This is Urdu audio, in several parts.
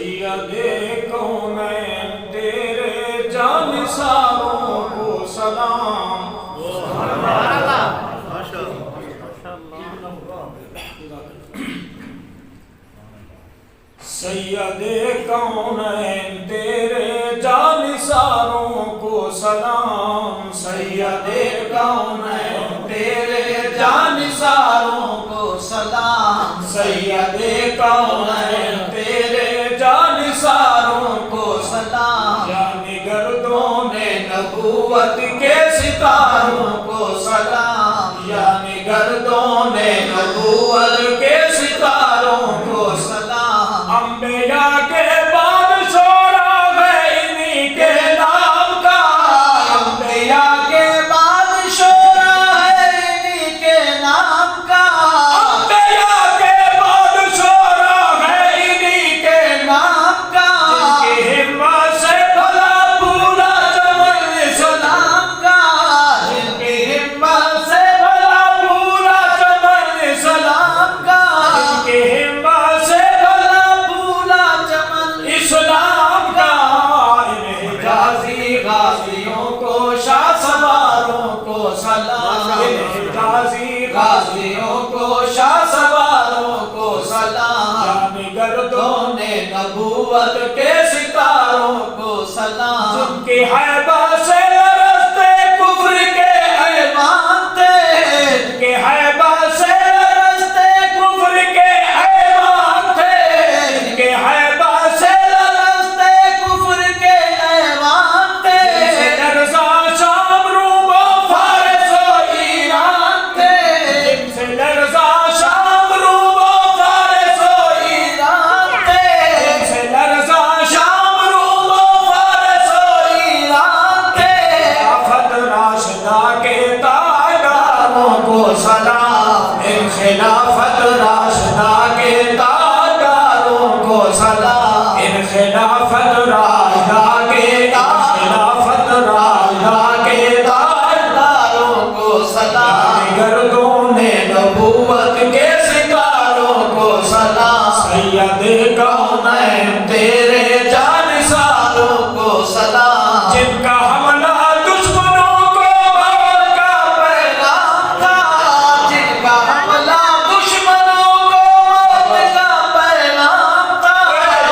سید کونین تیرے جانثاروں کو سلام سید کونین تیرے جانثاروں کو سلام سید کونین تیرے جانثاروں کو سلام سید کونین تیرے جانثاروں کو سلام یعنی گردوں نے نبوت کے ستاروں کو سلام یعنی گردوں نے نبوت کے ستاروں کو سلام انبیاء کے بعد شورا ہے انہی کے نام کا انبیاء کے بعد شورا ہے انہی کے نام کا انبیاء کے بعد شورا ہے انہی کے نام کا جن کی ہمت سے بھلا پورا چمن اسلام کا جن کی ہمت سے بھلا پورا چمن اسلام کا جن کی ہمت سے اسلام کا ان حجازی غازیوں کو شاہ سواروں کو سلام ان حجازی غازیوں کو شاہ سواروں کو سلام یعنی گردوں نے نبوت کے ستاروں کو سلام جن کی حیبت سے لرزتے کفر کے ایوان تھے جن کی حیبت سے لرزتے کفر کے ایوان تھے جن کے حیبت سے خلافت راشدہ کے تاجداروں کو سلام ان خلافت راشدہ کے خلافت راشدہ کے تاجداروں کو سلام گردوں نے نبوت کے ستاروں کو سلام سید کونین تیرے جانثاروں کو سلام جن کا حملہ دشمنوں کو موت کا پیغام تھا جن کا حملہ دشمنوں کو موت کا پیغام تھا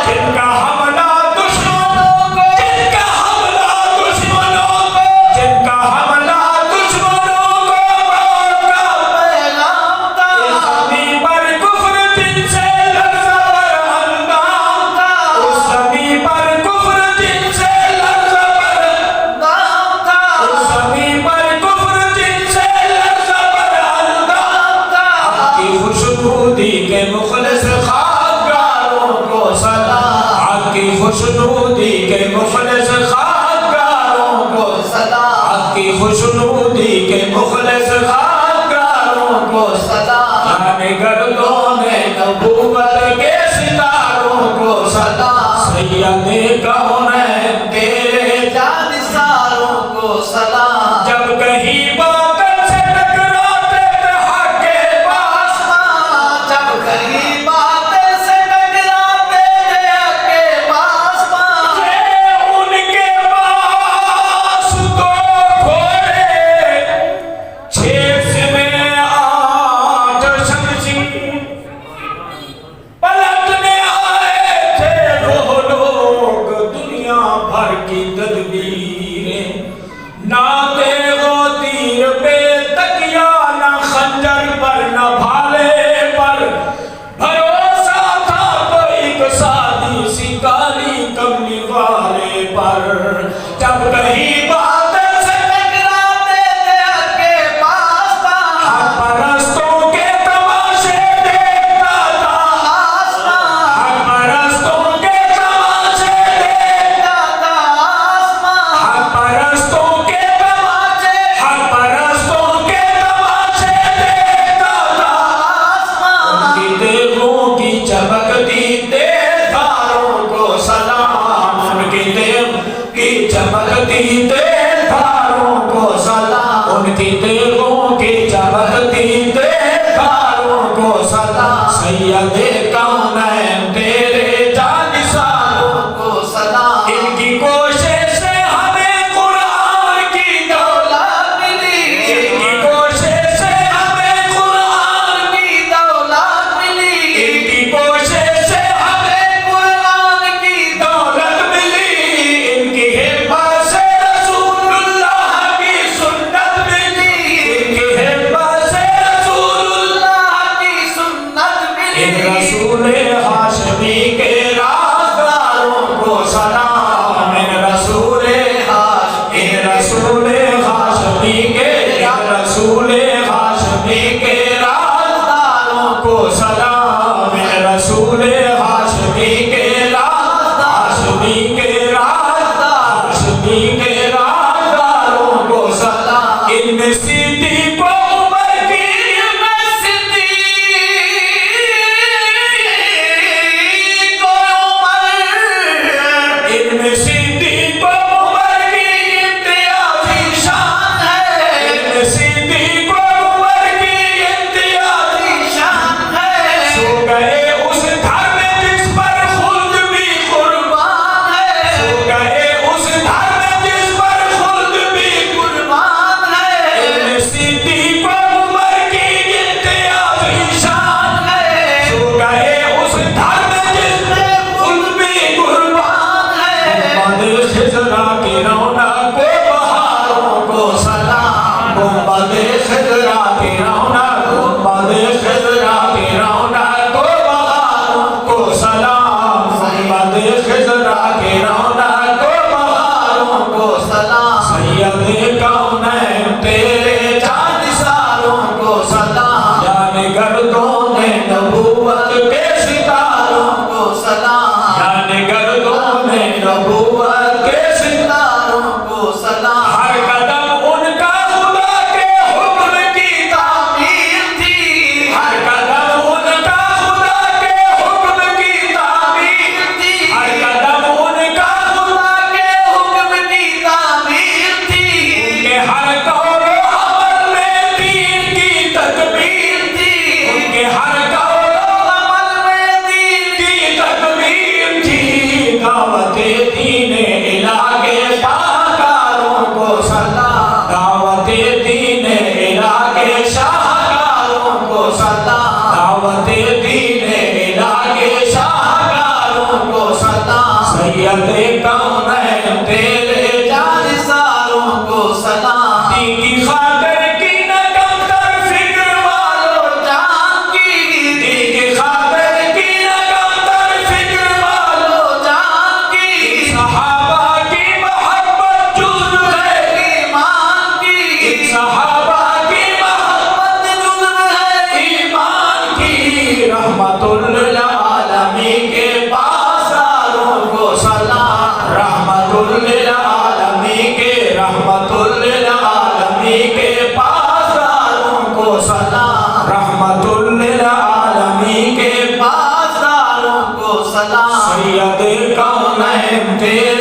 جن کا حملہ دشمنوں کو جن کا حملہ دشمنوں کو جن کا حملہ دشمنوں کو موت کا پیغام تھا اس زمین پر کفر جن سے لرزہ پر اندام تھا اس زمین پر کفر جن سے لرزہ پر اندام تھا اس زمین پر کفر جن سے لرزہ پر اندام تھا آپ کی خوشنودی کے مخلص خاکگاروں کو سلام آپ کی خوشنودی کے مخلص خاکگاروں کو سلام آپ کی خوشنودی کے مخلص خاکگاروں کو سلام یعنی گردوں نے نبوت کے ستاروں کو سلام سید کونین تیرے جانثاروں کو سلام جب کہیں باطل سے ٹکراتے تھے حق کے پاسبان جب کہیں باطل سے ٹکراتے تھے حق کے پاسبان ان کے پاس تو گھوڑے چھیس میں آج شمشیر پلٹنے آئے تھے وہ لوگ دنیا بھر کی تدبیریں نہ تیغ و تیر پہ تکیا نہ خنجر پر نہ بھالے پر بھروسہ تھا تو ایک سادی سی کالی کملی والے پر جب کہیں باطل سے ٹکراتے تھے حق کے پاسبان حق پرستوں کے تماشے دیکھتا تھا آسمان حق پرستوں کے تماشے دیکھتا تھا آسمان حق پرستوں کے تماشے حق پرستوں کے تماشے دیکھتا تھا آسمان ان کی تیغوں کی چمکتی تیز دھاروں کو سلام ان کی تیغ کی چمکتی تیز دھاروں کو سلام ان کی تیغوں کی چمکتی تیز دھاروں کو سلام سید کونین تیرے جانثاروں خضرا کے رونق و بہاروں کو سلام سید کونین تیرے چاند ساروں کو سلام جان گردون نبوت کے ستاروں کو سلام جان گردون نبوت کے ستاروں کو سلام ہر قدم ان کا خدا کے حکم کی تعمیر تھی ہر قدم ان کا خدا کے حکم کی تعمیر تھی ہر قدم ان کا خدا کے حکم کی تعمیر تھی ان کے ہر قول و عمل میں دین کی تکبیر تھی ان کے ہر قول و عمل میں دین کی تکبیر تھی دعوت دین الہ کے شاہکاروں کو سلام دعوت دین الہ کے شاہکاروں کو سلام دعوت دین الہ کے شاہکاروں کو سلام سید کونین تیرے جانثاروں کو سلام دین کی خاطر کی نہ کمتر فکر والو جان کی دین کی خاطر کی نہ کمتر فکر والو جان کی صحابہ کی محبت جز ہے ایمان کی صحابہ کی محبت جز ہے ایمان کی رحمت للعالمین کے بازاروں کو سلام رحمت للعالمین کے رحمت للعالمین کے بازاروں کو سلام رحمت للعالمین کے بازاروں کو سلام سید کونین تیرے